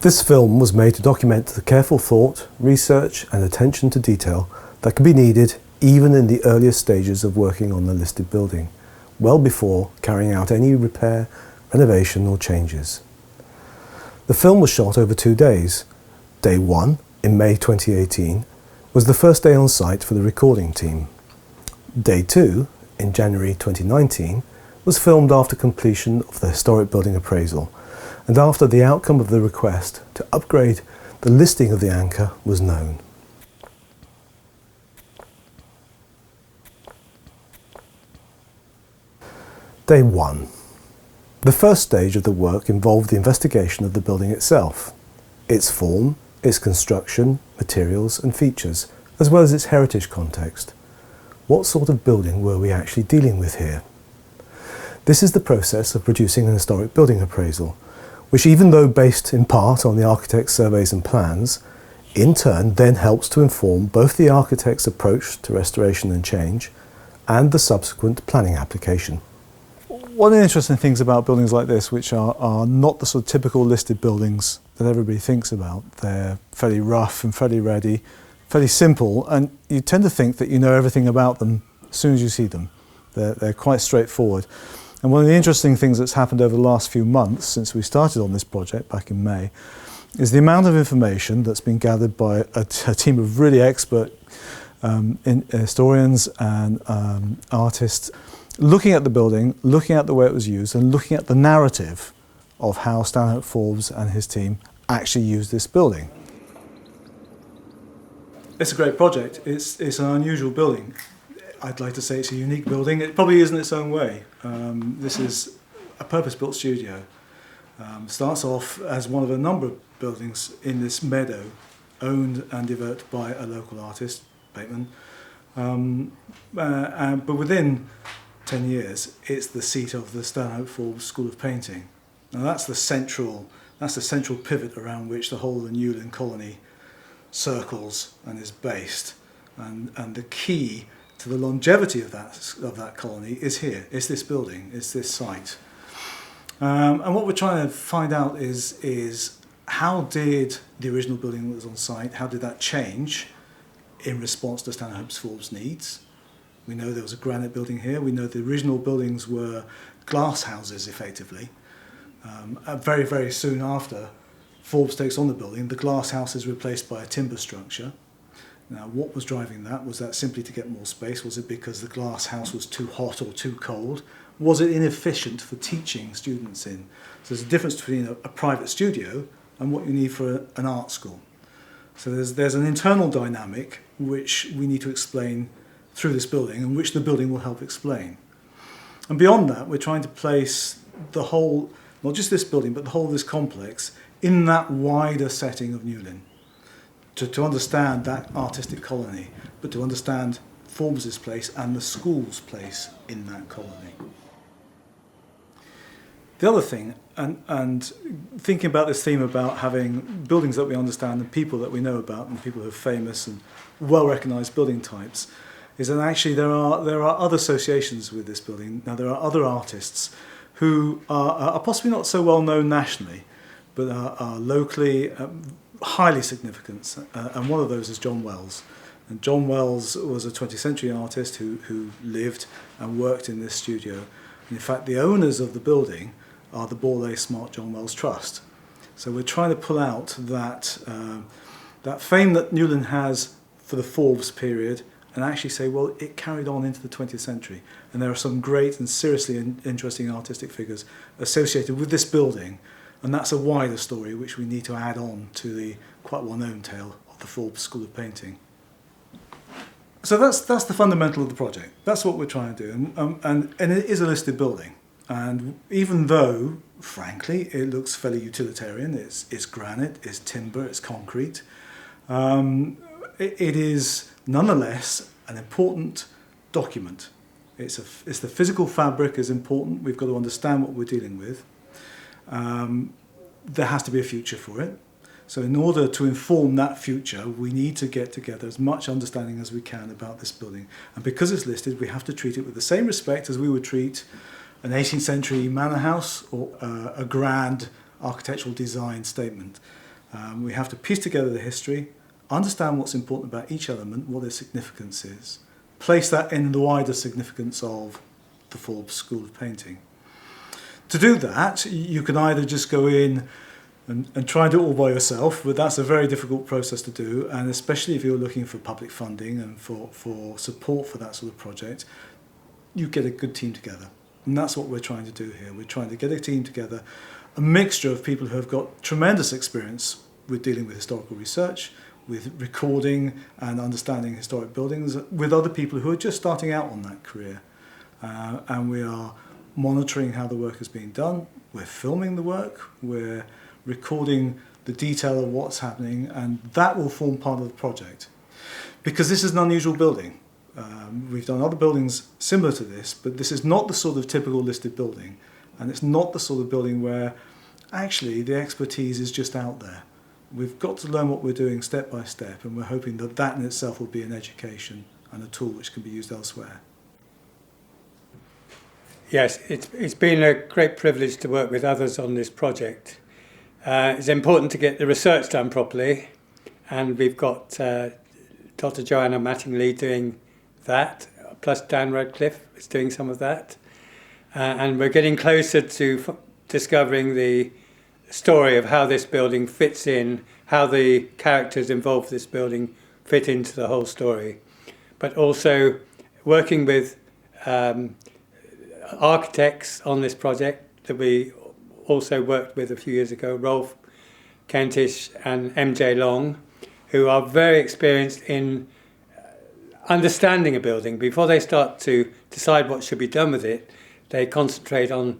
This film was made to document the careful thought, research and attention to detail that could be needed even in the earliest stages of working on the listed building, well before carrying out any repair, renovation or changes. The film was shot over 2 days. Day 1, in May 2018, was the first day on site for the recording team. Day 2, in January 2019, was filmed after completion of the historic building appraisal and after the outcome of the request to upgrade the listing of the anchor was known. Day 1. The first stage of the work involved the investigation of the building itself, its form, its construction, materials and features, as well as its heritage context. What sort of building were we actually dealing with here? This is the process of producing an historic building appraisal, which, even though based in part on the architect's surveys and plans, in turn then helps to inform both the architect's approach to restoration and change and the subsequent planning application. One of the interesting things about buildings like this, which are not the sort of typical listed buildings that everybody thinks about, they're fairly rough and fairly ready, fairly simple, and you tend to think that you know everything about them as soon as you see them. They're quite straightforward. And one of the interesting things that's happened over the last few months since we started on this project back in May is the amount of information that's been gathered by a team of really expert historians and artists, looking at the building, looking at the way it was used and looking at the narrative of how Stanhope Forbes and his team actually used this building. It's a great project. It's an unusual building. I'd like to say it's a unique building. It probably is in its own way. This is a purpose-built studio. Starts off as one of a number of buildings in this meadow, owned and developed by a local artist, Bateman. But within 10 years, it's the seat of the Stanhope Forbes School of Painting. Now that's the central pivot around which the whole of the Newlyn colony circles and is based. And the key to the longevity of that colony is here. It's this building. It's this site. And what we're trying to find out is how did the original building that was on site, how did that change in response to Stanhope Forbes' needs? We know there was a granite building here. We know the original buildings were glass houses, effectively. Very, very soon after Forbes takes on the building, the glass house is replaced by a timber structure. Now, what was driving that? Was that simply to get more space? Was it because the glass house was too hot or too cold? Was it inefficient for teaching students in? So there's a difference between a private studio and what you need for an art school. So there's an internal dynamic which we need to explain through this building and which the building will help explain. And beyond that, we're trying to place the whole, not just this building, but the whole of this complex in that wider setting of Newlyn. To understand that artistic colony, but to understand Forbes' place and the school's place in that colony. The other thing, and thinking about this theme about having buildings that we understand and people that we know about and people who are famous and well-recognised building types, is that actually there are other associations with this building. Now there are other artists who are possibly not so well known nationally, but are locally highly significant, and one of those is John Wells. And John Wells was a 20th century artist who lived and worked in this studio. And in fact, the owners of the building are the Borlase Smart John Wells Trust. So we're trying to pull out that fame that Newlyn has for the Forbes period and actually say, well, it carried on into the 20th century. And there are some great and seriously interesting artistic figures associated with this building. And that's a wider story which we need to add on to the quite well-known tale of the Forbes School of Painting. So that's the fundamental of the project. That's what we're trying to do. And it is a listed building. And even though, frankly, it looks fairly utilitarian, it's granite, it's timber, it's concrete, it is nonetheless an important document. It's the physical fabric is important. We've got to understand what we're dealing with. There has to be a future for it. So in order to inform that future, we need to get together as much understanding as we can about this building. And because it's listed, we have to treat it with the same respect as we would treat an 18th century manor house or a grand architectural design statement. We have to piece together the history, understand what's important about each element, what their significance is, place that in the wider significance of the Forbes School of Painting. To do that, you can either just go in and try and do it all by yourself, but that's a very difficult process to do, and especially if you're looking for public funding and for support for that sort of project, you get a good team together. And that's what we're trying to do here. We're trying to get a team together, a mixture of people who have got tremendous experience with dealing with historical research, with recording and understanding historic buildings, with other people who are just starting out on that career. And we are monitoring how the work is being done. We're filming the work. We're recording the detail of what's happening, and that will form part of the project. Because this is an unusual building. We've done other buildings similar to this, but this is not the sort of typical listed building, and it's not the sort of building where actually the expertise is just out there. We've got to learn what we're doing step by step, and we're hoping that that in itself will be an education and a tool which can be used elsewhere. Yes, it's been a great privilege to work with others on this project. It's important to get the research done properly, and we've got Dr. Joanna Mattingly doing that, plus Dan Radcliffe is doing some of that. And we're getting closer to discovering the story of how this building fits in, how the characters involved in this building fit into the whole story. But also working with architects on this project that we also worked with a few years ago, Rolf Kentish and MJ Long, who are very experienced in understanding a building. Before they start to decide what should be done with it, they concentrate on,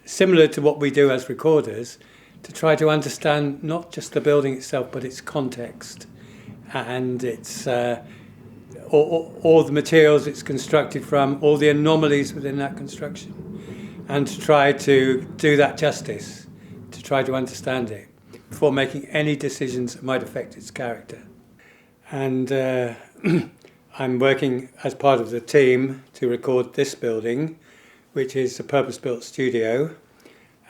similar to what we do as recorders, to try to understand not just the building itself, but its context and its all the materials it's constructed from, all the anomalies within that construction, and to try to do that justice, to try to understand it before making any decisions that might affect its character. And I'm working as part of the team to record this building, which is a purpose-built studio,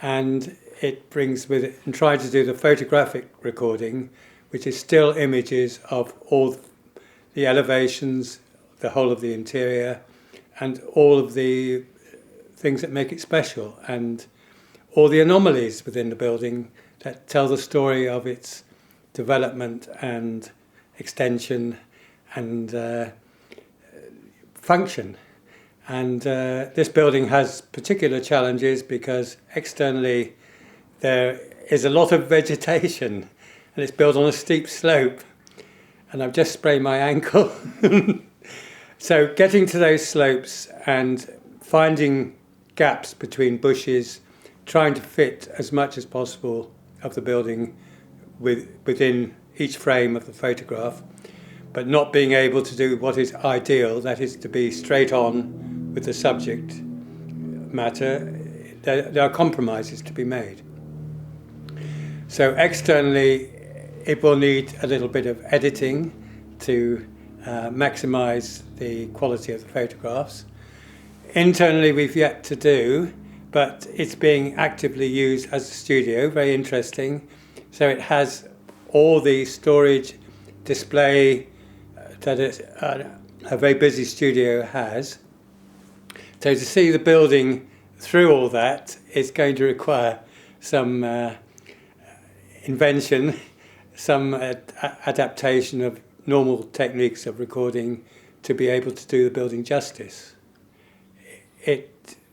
and it brings with it, and try to do the photographic recording, which is still images of all the elevations, the whole of the interior, and all of the things that make it special, and all the anomalies within the building that tell the story of its development and extension and function. And this building has particular challenges because externally there is a lot of vegetation, and it's built on a steep slope, and I've just sprained my ankle. So getting to those slopes and finding gaps between bushes, trying to fit as much as possible of the building within each frame of the photograph, but not being able to do what is ideal, that is to be straight on with the subject matter. There are compromises to be made. So externally, it will need a little bit of editing to maximise the quality of the photographs. Internally, we've yet to do, but it's being actively used as a studio, very interesting. So it has all the storage, display that a very busy studio has. So to see the building through all that is going to require some invention, some adaptation of normal techniques of recording to be able to do the building justice.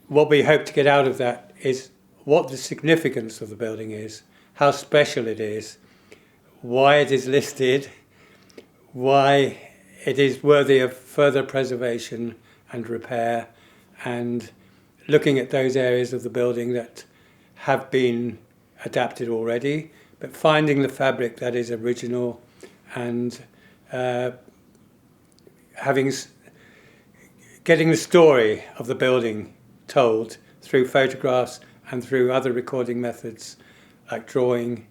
What we hope to get out of that is what the significance of the building is, how special it is, why it is listed, why it is worthy of further preservation and repair, and looking at those areas of the building that have been adapted already, but finding the fabric that is original and getting the story of the building told through photographs and through other recording methods like drawing,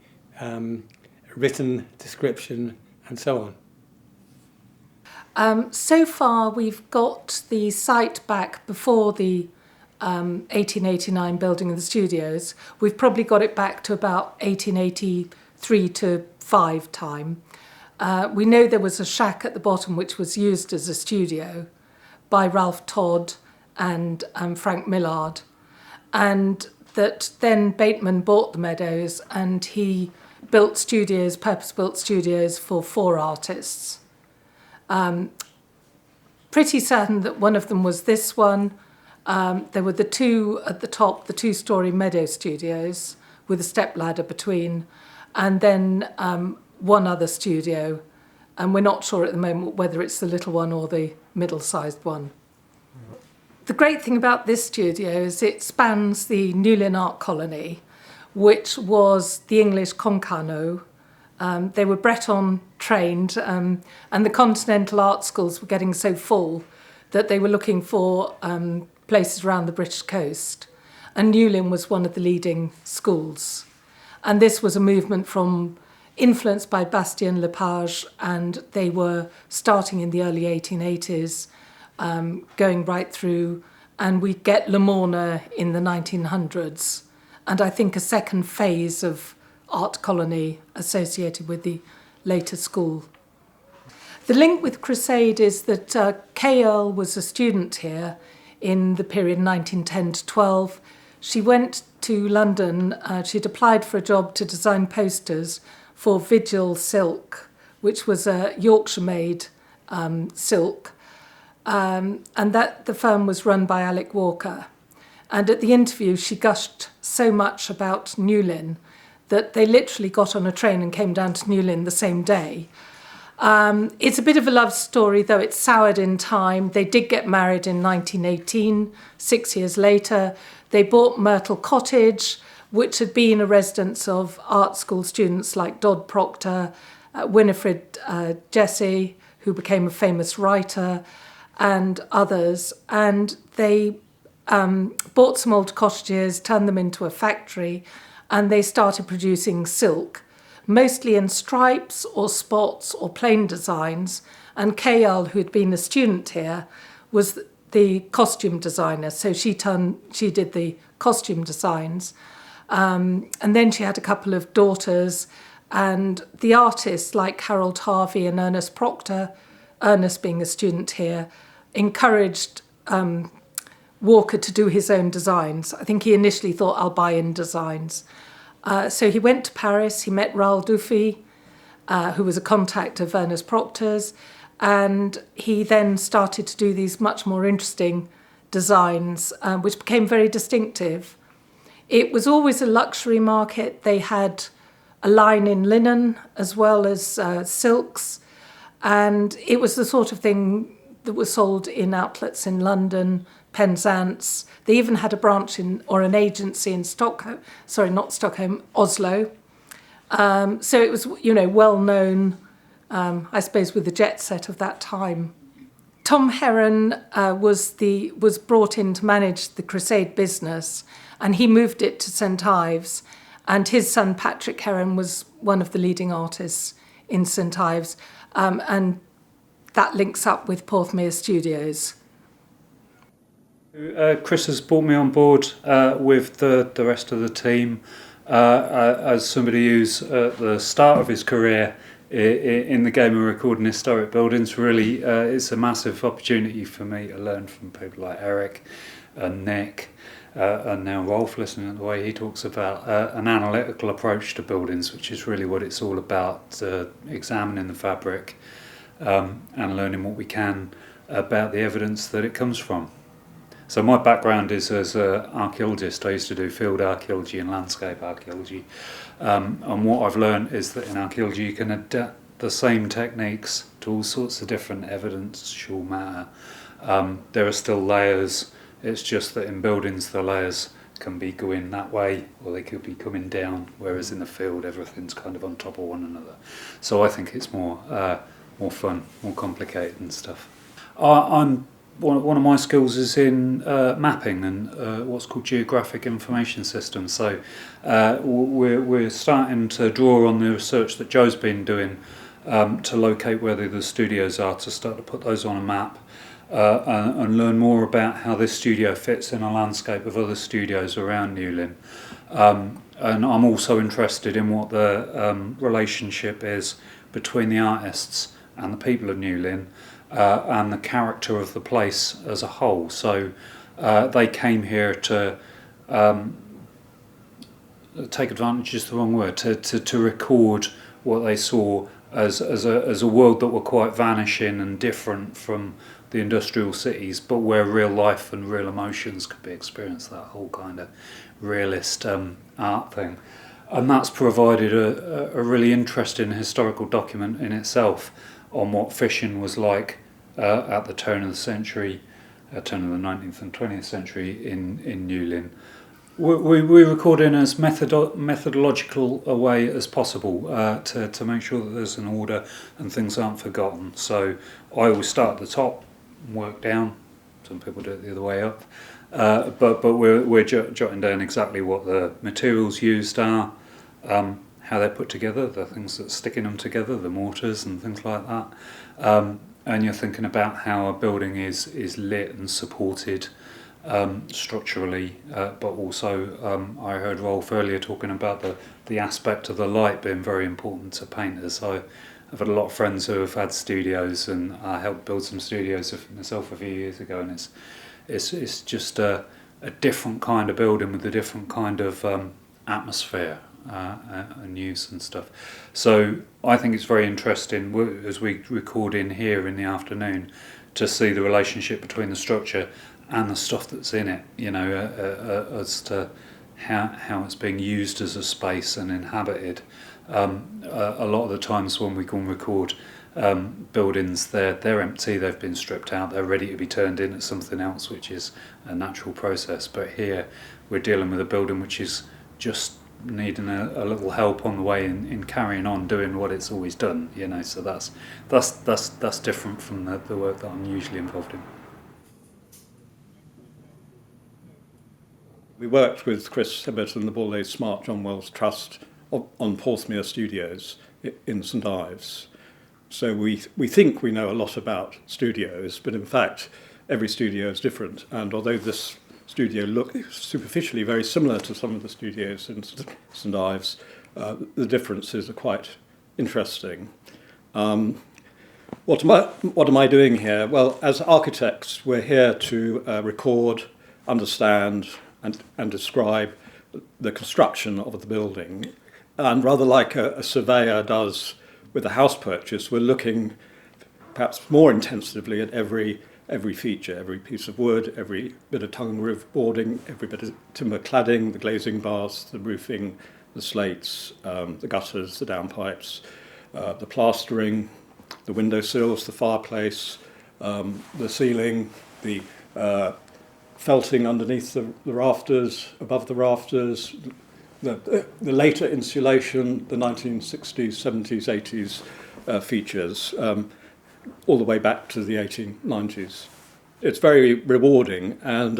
written description, and so on. So far, we've got the site back before the 1889 building of the studios. We've probably got it back to about 1883 3 to 5 time. We know there was a shack at the bottom which was used as a studio by Ralph Todd and Frank Millard, and that then Bateman bought the meadows and he built studios, purpose-built studios for 4 artists. Pretty certain that one of them was this one. There were the 2 at the top, the 2-storey meadow studios with a stepladder between, and then one other studio, and we're not sure at the moment whether it's the little one or the middle-sized one. The great thing about this studio is it spans the Newlyn Art Colony, which was the English Concarneau. They were Breton trained, and the continental art schools were getting so full that they were looking for places around the British coast. And Newlyn was one of the leading schools. And this was a movement influenced by Bastien Lepage, and they were starting in the early 1880s, going right through, and we get Le Morne in the 1900s, and I think a second phase of art colony associated with the later school. The link with Crusade is that Kay Earle was a student here in the period 1910 to 12. She went to London, she'd applied for a job to design posters for Vigil Silk, which was a Yorkshire-made silk, and that the firm was run by Alec Walker. And at the interview, she gushed so much about Newlyn that they literally got on a train and came down to Newlyn the same day. It's a bit of a love story, though it's soured in time. They did get married in 1918, 6 years later. They bought Myrtle Cottage, which had been a residence of art school students like Dod Proctor, Winifred Jesse, who became a famous writer, and others. And they bought some old cottages, turned them into a factory, and they started producing silk, mostly in stripes or spots or plain designs. And Kay Earle, who had been a student here, was the costume designer. So she did the costume designs. And then she had a couple of daughters, and the artists like Harold Harvey and Ernest Proctor, Ernest being a student here, encouraged Walker to do his own designs. I think he initially thought, I'll buy in designs. So he went to Paris, he met Raoul Dufy, who was a contact of Ernest Proctor's, and he then started to do these much more interesting designs, which became very distinctive. It was always a luxury market. They had a line in linen as well as silks, and it was the sort of thing that was sold in outlets in London, Penzance. They even had a branch or an agency in Oslo. So it was, well known, I suppose, with the jet set of that time. Tom Heron was brought in to manage the Crusade business, and he moved it to St Ives. And his son Patrick Heron was one of the leading artists in St Ives, and that links up with Porthmeor Studios. Chris has brought me on board with the rest of the team as somebody who's at the start of his career in the game of recording historic buildings. Really, it's a massive opportunity for me to learn from people like Eric and Nick and now Rolf, listening to the way he talks about an analytical approach to buildings, which is really what it's all about, examining the fabric and learning what we can about the evidence that it comes from. So my background is as an archaeologist. I used to do field archaeology and landscape archaeology. And what I've learned is that in archaeology you can adapt the same techniques to all sorts of different evidential matter. There are still layers. It's just that in buildings the layers can be going that way or they could be coming down, whereas in the field everything's kind of on top of one another. So I think it's more fun, more complicated and stuff. One of my skills is in mapping and what's called geographic information systems. So we're starting to draw on the research that Joe's been doing to locate where the studios are, to start to put those on a map and learn more about how this studio fits in a landscape of other studios around Newlyn. and I'm also interested in what the relationship is between the artists and the people of Newlyn, and the character of the place as a whole. So they came here to take advantage is the wrong word, to record what they saw as a world that were quite vanishing and different from the industrial cities, but where real life and real emotions could be experienced, that whole kind of realist art thing. And that's provided a really interesting historical document in itself on what fishing was like at the turn of the century, turn of the 19th and 20th century in Newlyn. We record in as methodological a way as possible to make sure that there's an order and things aren't forgotten. So I always start at the top and work down. Some people do it the other way up. But we're jotting down exactly what the materials used are, how they're put together, the things that sticking them together, the mortars and things like that. And you're thinking about how a building is lit and supported structurally, but also I heard Rolf earlier talking about the aspect of the light being very important to painters. I've had a lot of friends who have had studios, and I helped build some studios myself a few years ago, and it's just a different kind of building with a different kind of atmosphere and use and stuff. So I think it's very interesting as we record in here in the afternoon to see the relationship between the structure and the stuff that's in it, as to how it's being used as a space and inhabited. A lot of the times when we go and record buildings, they're empty, they've been stripped out, they're ready to be turned into something else, which is a natural process. But here we're dealing with a building which is just needing a little help on the way in carrying on doing what it's always done, so that's different from the work that I'm usually involved in. We worked with Chris Hibbert and the Ballet Smart John Wells Trust on Porthmere Studios in St Ives. So we think we know a lot about studios, but in fact every studio is different. And although this studio looks superficially very similar to some of the studios in St Ives, the differences are quite interesting. What am I doing here? Well, as architects, we're here to record, understand, and describe the construction of the building. And rather like a surveyor does with a house purchase, we're looking perhaps more intensively at every feature, every piece of wood, every bit of tongue roof boarding, every bit of timber cladding, the glazing bars, the roofing, the slates, the gutters, the downpipes, the plastering, the windowsills, the fireplace, the ceiling, the felting underneath the rafters, above the rafters, the later insulation, the 1960s, 70s, 80s features, all the way back to the 1890s. It's very rewarding, and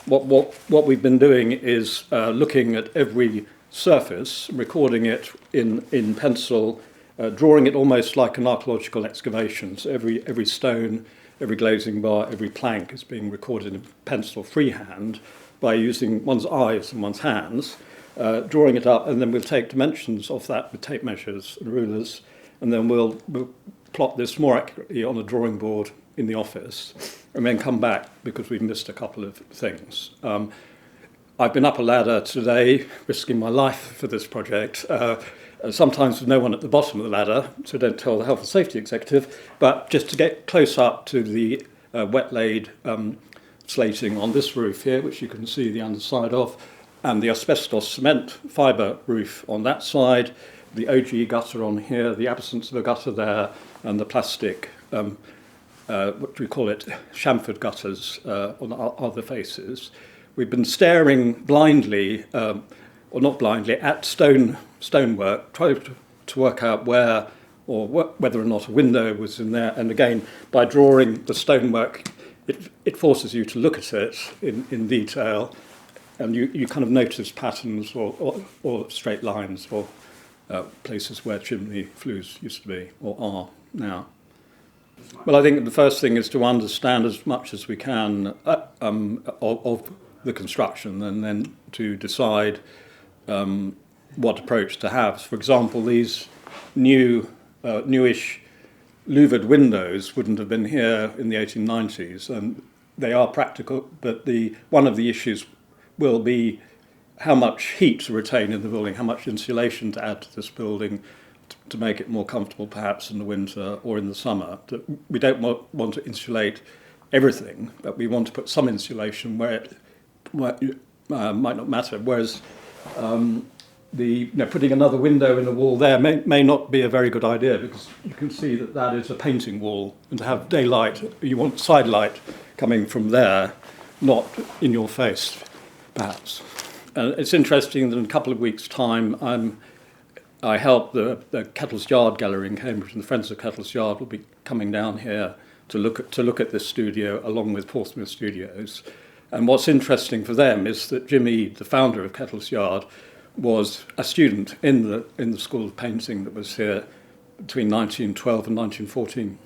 what we've been doing is looking at every surface, recording it in pencil, drawing it almost like an archaeological excavation. So every stone, every glazing bar, every plank is being recorded in pencil freehand by using one's eyes and one's hands, drawing it up, and then we'll take dimensions of that with tape measures and rulers, and then we'll plot this more accurately on a drawing board in the office, and then come back because we've missed a couple of things. I've been up a ladder today, risking my life for this project, sometimes with no one at the bottom of the ladder, so don't tell the health and safety executive, but just to get close up to the wet-laid slating on this roof here, which you can see the underside of, and the asbestos cement fibre roof on that side, the OG gutter on here, the absence of a gutter there, and the plastic, what do we call it, chamfered gutters on other faces. We've been staring blindly, or not blindly, at stonework, trying to work out where or whether or not a window was in there. And again, by drawing the stonework, it forces you to look at it in detail, and you kind of notice patterns or straight lines or places where chimney flues used to be or are now. Well, I think the first thing is to understand as much as we can of the construction, and then to decide what approach to have. For example, these newish louvered windows wouldn't have been here in the 1890s, and they are practical, but one of the issues will be how much heat to retain in the building, how much insulation to add to this building to make it more comfortable perhaps in the winter or in the summer. We don't want to insulate everything, but we want to put some insulation where it might not matter, whereas putting another window in the wall there may not be a very good idea, because you can see that is a painting wall, and to have daylight, you want side light coming from there, not in your face, perhaps. It's interesting that in a couple of weeks' time, I help the Kettle's Yard Gallery in Cambridge, and the Friends of Kettle's Yard will be coming down here to look at this studio along with Portsmouth Studios. And what's interesting for them is that Jimmy, the founder of Kettle's Yard, was a student in the School of Painting that was here between 1912 and 1914.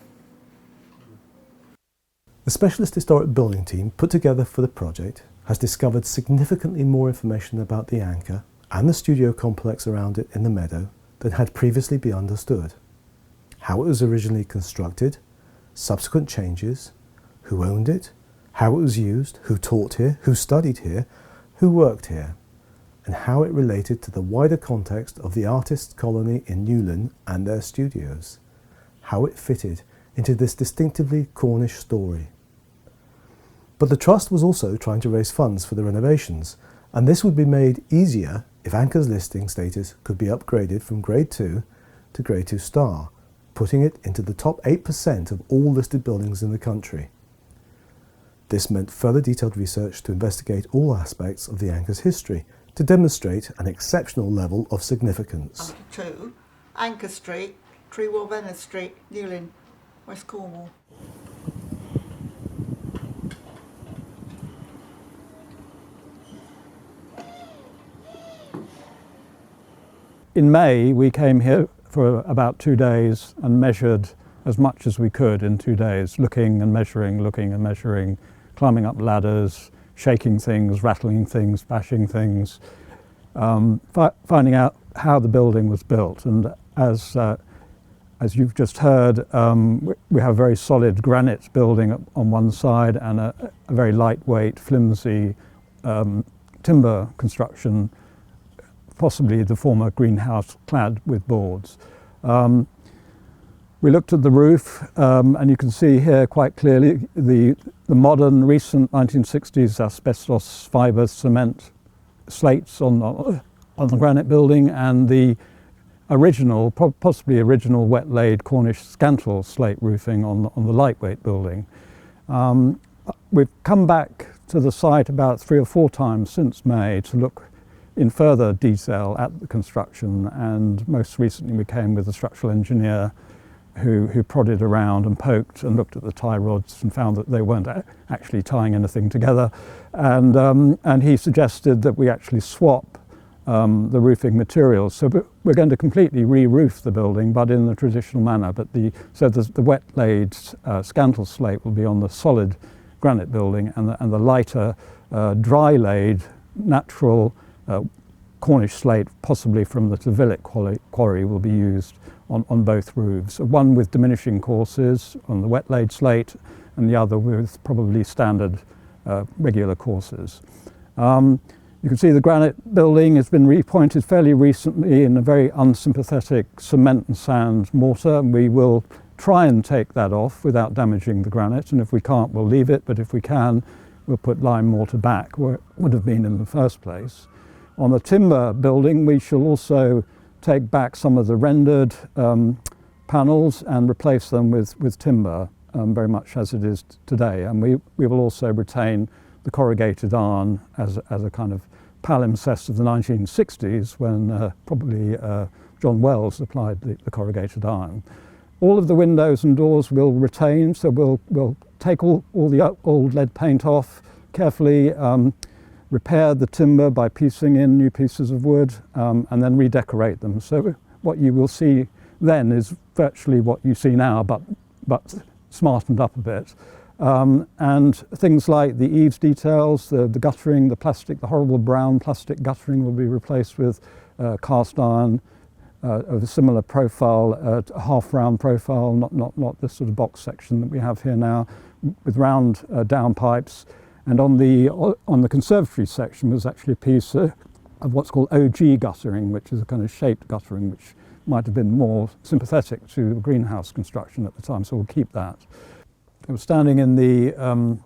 The Specialist Historic Building team put together for the project has discovered significantly more information about the Anchor and the studio complex around it in the meadow than had previously been understood. How it was originally constructed, subsequent changes, who owned it, how it was used, who taught here, who studied here, who worked here, and how it related to the wider context of the artists' colony in Newlyn and their studios, how it fitted into this distinctively Cornish story. But the Trust was also trying to raise funds for the renovations, and this would be made easier if Anchor's listing status could be upgraded from Grade 2 to Grade 2 Star, putting it into the top 8% of all listed buildings in the country. This meant further detailed research to investigate all aspects of the Anchor's history to demonstrate an exceptional level of significance. 2, Anchor Street, Treewell Venice Street, Newlyn, West Cornwall. In May, we came here for about 2 days and measured as much as we could in 2 days, looking and measuring, climbing up ladders, shaking things, rattling things, bashing things, finding out how the building was built. And as you've just heard, we have a very solid granite building on one side and a very lightweight, flimsy timber construction, possibly the former greenhouse clad with boards. We looked at the roof, and you can see here quite clearly the modern, recent 1960s asbestos fibre cement slates on the granite building, and the original, possibly original wet-laid Cornish scantal slate roofing on the lightweight building. We've come back to the site about 3 or 4 times since May to look in further detail at the construction, and most recently we came with a structural engineer who prodded around and poked and looked at the tie rods and found that they weren't actually tying anything together, and he suggested that we actually swap the roofing materials. So we're going to completely re-roof the building, but in the traditional manner. But the wet-laid scantal slate will be on the solid granite building, and the lighter dry-laid natural Cornish slate, possibly from the Tavillic quarry, will be used on both roofs. One with diminishing courses on the wet-laid slate, and the other with probably standard regular courses. You can see the granite building has been repointed fairly recently in a very unsympathetic cement and sand mortar, and we will try and take that off without damaging the granite, and if we can't, we'll leave it, but if we can, we'll put lime mortar back where it would have been in the first place. On the timber building, we shall also take back some of the rendered panels and replace them with timber, very much as it is today. And we will also retain the corrugated iron as a kind of palimpsest of the 1960s, when probably John Wells applied the corrugated iron. All of the windows and doors will retain, so we'll take all the old lead paint off carefully, repair the timber by piecing in new pieces of wood, and then redecorate them. So what you will see then is virtually what you see now, but smartened up a bit. And things like the eaves details, the guttering, the horrible brown plastic guttering will be replaced with cast iron of a similar profile, a half-round profile, not this sort of box section that we have here now, with round downpipes. And on the conservatory section was actually a piece of what's called OG guttering, which is a kind of shaped guttering, which might have been more sympathetic to the greenhouse construction at the time, so we'll keep that. I was standing in the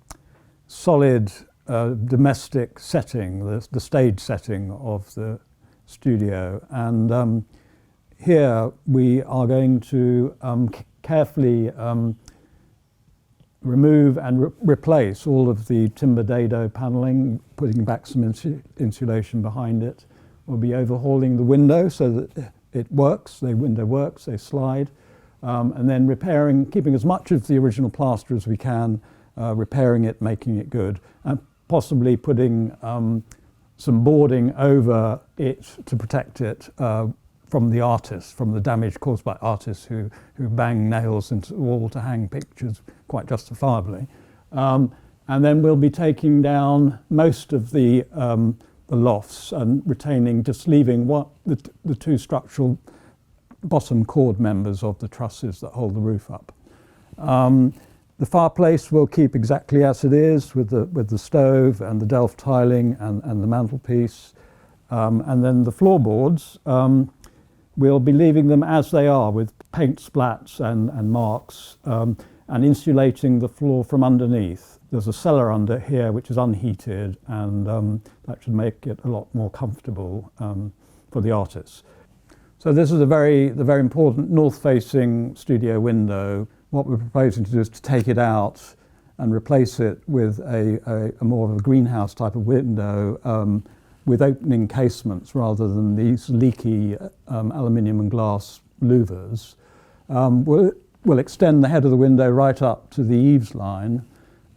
solid domestic setting, the stage setting of the studio, and here we are going to carefully remove and replace all of the timber dado panelling, putting back some insulation behind it. We'll be overhauling the window so that it works, the window works, they slide, and then repairing, keeping as much of the original plaster as we can, repairing it, making it good, and possibly putting some boarding over it to protect it from the artists, from the damage caused by artists who bang nails into the wall to hang pictures quite justifiably. And then we'll be taking down most of the lofts and retaining, just leaving the two structural bottom chord members of the trusses that hold the roof up. The fireplace will keep exactly as it is with the stove and the delft tiling and the mantelpiece. And then the floorboards, we'll be leaving them as they are with paint splats and marks and insulating the floor from underneath. There's a cellar under here which is unheated, and that should make it a lot more comfortable for the artists. So this is the very important north-facing studio window. What we're proposing to do is to take it out and replace it with a more of a greenhouse type of window with opening casements rather than these leaky aluminium and glass louvers. We'll extend the head of the window right up to the eaves line,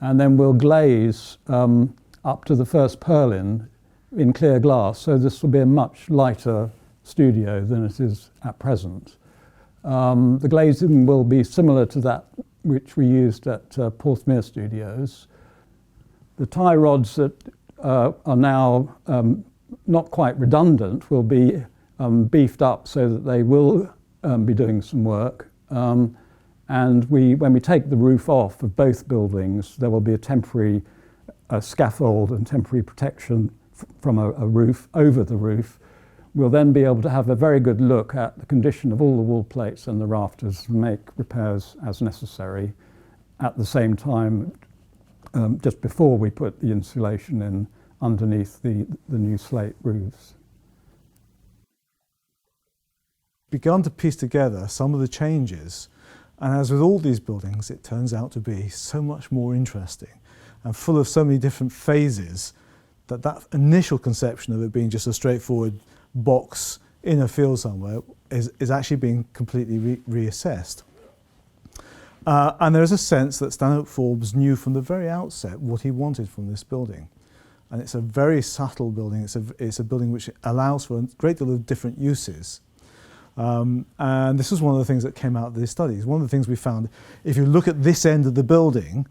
and then we'll glaze up to the first purlin in clear glass, so this will be a much lighter studio than it is at present. The glazing will be similar to that which we used at Porthmere Studios. The tie rods that are now not quite redundant will be beefed up so that they will be doing some work. And when we take the roof off of both buildings, there will be a temporary scaffold and temporary protection from a roof over the roof. We'll then be able to have a very good look at the condition of all the wall plates and the rafters and make repairs as necessary at the same time, just before we put the insulation in underneath the new slate roofs. Begun to piece together some of the changes, and as with all these buildings, it turns out to be so much more interesting and full of so many different phases that initial conception of it being just a straightforward box in a field somewhere is actually being completely reassessed. And there is a sense that Stanhope Forbes knew from the very outset what he wanted from this building. And it's a very subtle building. It's a building which allows for a great deal of different uses. And this was one of the things that came out of these studies. One of the things we found, if you look at this end of the building,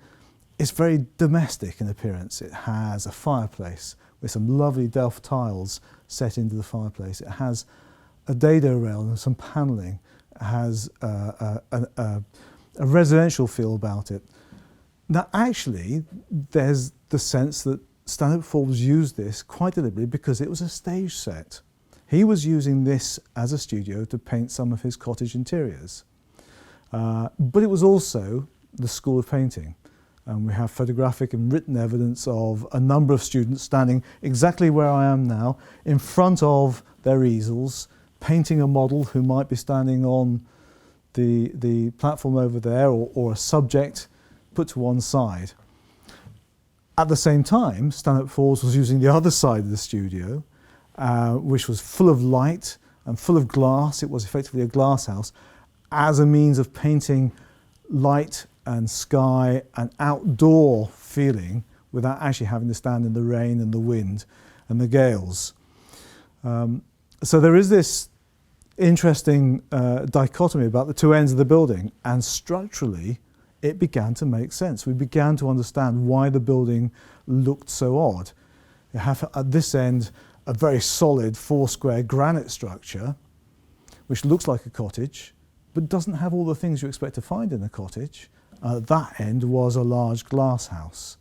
it's very domestic in appearance. It has a fireplace with some lovely delft tiles set into the fireplace. It has a dado rail and some panelling. It has a residential feel about it. Now, actually, there's the sense that Stanhope Forbes used this quite deliberately because it was a stage set. He was using this as a studio to paint some of his cottage interiors. But it was also the school of painting. And we have photographic and written evidence of a number of students standing exactly where I am now, in front of their easels, painting a model who might be standing on the platform over there, or a subject put to one side. At the same time, Stanhope Forbes was using the other side of the studio, which was full of light and full of glass. It was effectively a glass house, as a means of painting light and sky and outdoor feeling without actually having to stand in the rain and the wind and the gales. So there is this interesting dichotomy about the two ends of the building, and structurally it began to make sense. We began to understand why the building looked so odd. You have at this end a very solid 4-square granite structure, which looks like a cottage, but doesn't have all the things you expect to find in a cottage. At that end was a large glass house.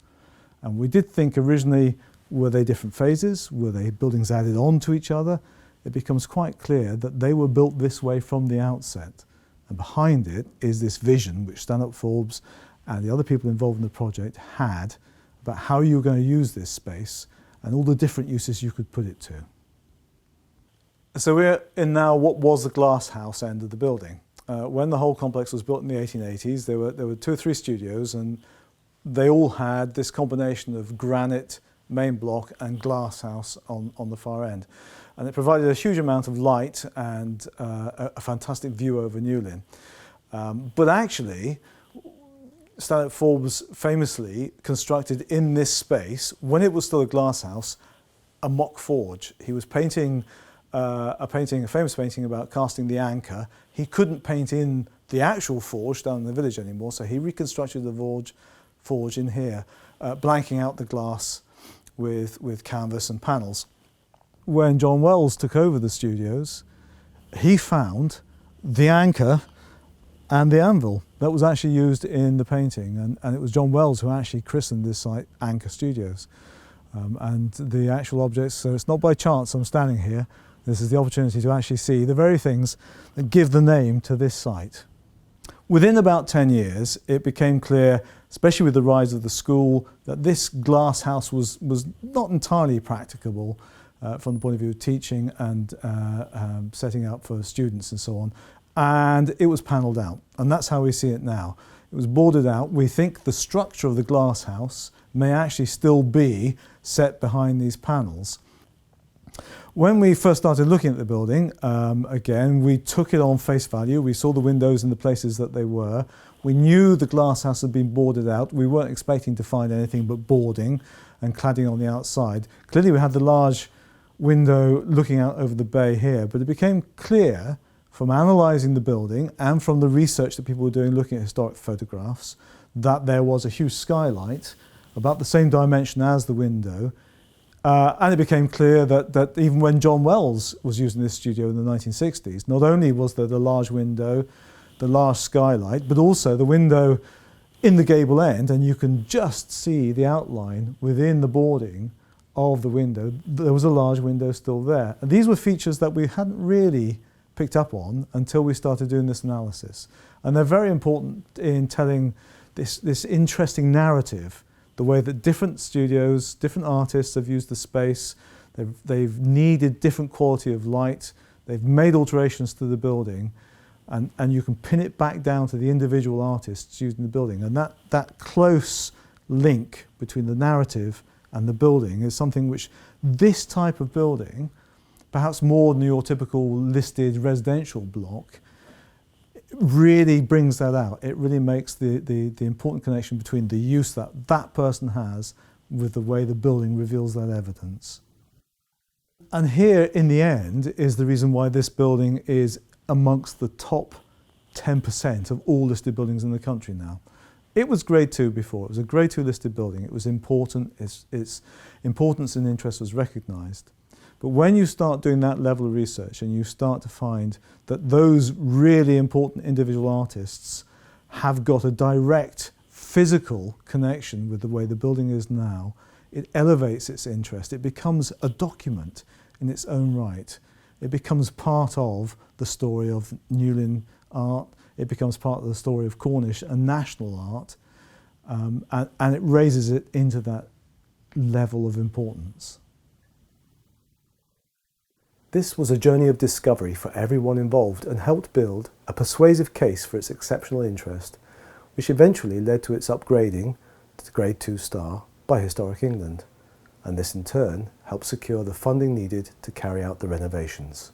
And we did think originally, were they different phases? Were they buildings added on to each other? It becomes quite clear that they were built this way from the outset. And behind it is this vision which Stanhope Forbes and the other people involved in the project had about how you were going to use this space and all the different uses you could put it to. So we're in now what was the glass house end of the building. When the whole complex was built in the 1880s, there were 2 or 3 studios, and they all had this combination of granite main block and glass house on the far end. And it provided a huge amount of light and a fantastic view over Newlyn. But actually, Stanhope Forbes famously constructed in this space, when it was still a glass house, a mock forge. He was painting a famous painting about casting the anchor. He couldn't paint in the actual forge down in the village anymore, so he reconstructed the forge in here, blanking out the glass with canvas and panels. When John Wells took over the studios, he found the anchor and the anvil that was actually used in the painting, and it was John Wells who actually christened this site Anchor Studios. And the actual objects, so it's not by chance I'm standing here. This is the opportunity to actually see the very things that give the name to this site. Within about 10 years, it became clear, especially with the rise of the school, that this glass house was not entirely practicable from the point of view of teaching and setting up for students and so on. And it was panelled out, and that's how we see it now. It was boarded out. We think the structure of the glass house may actually still be set behind these panels. When we first started looking at the building, again, we took it on face value. We saw the windows in the places that they were. We knew the glass house had been boarded out. We weren't expecting to find anything but boarding and cladding on the outside. Clearly, we had the large window looking out over the bay here, but it became clear from analysing the building and from the research that people were doing looking at historic photographs that there was a huge skylight about the same dimension as the window. And it became clear that even when John Wells was using this studio in the 1960s, not only was there the large window, the large skylight, but also the window in the gable end, and you can just see the outline within the boarding of the window. There was a large window still there. And these were features that we hadn't really picked up on until we started doing this analysis. And they're very important in telling this interesting narrative, the way that different studios, different artists have used the space, they've needed different quality of light, they've made alterations to the building, and you can pin it back down to the individual artists using the building. And that close link between the narrative and the building is something which this type of building, perhaps more than your typical listed residential block, really brings that out. It really makes the important connection between the use that that person has with the way the building reveals that evidence. And here, in the end, is the reason why this building is amongst the top 10% of all listed buildings in the country now. It was grade 2 before. It was a grade 2 listed building. It was important. Its importance and interest was recognised. But when you start doing that level of research and you start to find that those really important individual artists have got a direct physical connection with the way the building is now, it elevates its interest. It becomes a document in its own right. It becomes part of the story of Newlyn art. It becomes part of the story of Cornish and national art, and it raises it into that level of importance. This was a journey of discovery for everyone involved and helped build a persuasive case for its exceptional interest, which eventually led to its upgrading to Grade 2 star by Historic England, and this in turn helped secure the funding needed to carry out the renovations.